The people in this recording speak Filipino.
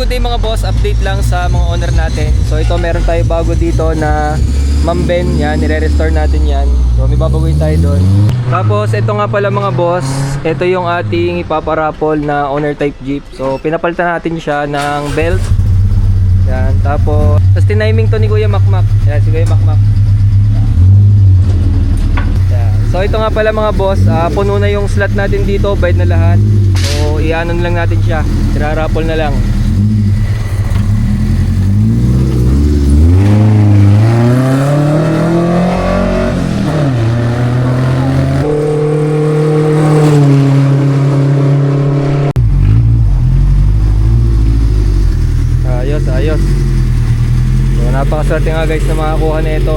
today mga boss, update lang sa mga owner natin. So ito meron tayo bago dito na Mamben, yan, nire-restore natin yan. So may babaguhin tayo doon. Tapos ito nga pala mga boss, ito yung ating ipaparapol na owner type jeep. So pinapalitan natin siya ng belt. Yan, tapos tiniming to ni Kuya Makmak. Yan, si Kuya Makmak. Yan. So ito nga pala mga boss, puno na yung slot natin dito, bayad na lahat. So i-ano lang natin siya, irarapol na lang. Ayos. So napakaswerte nga guys na makakuha na ito.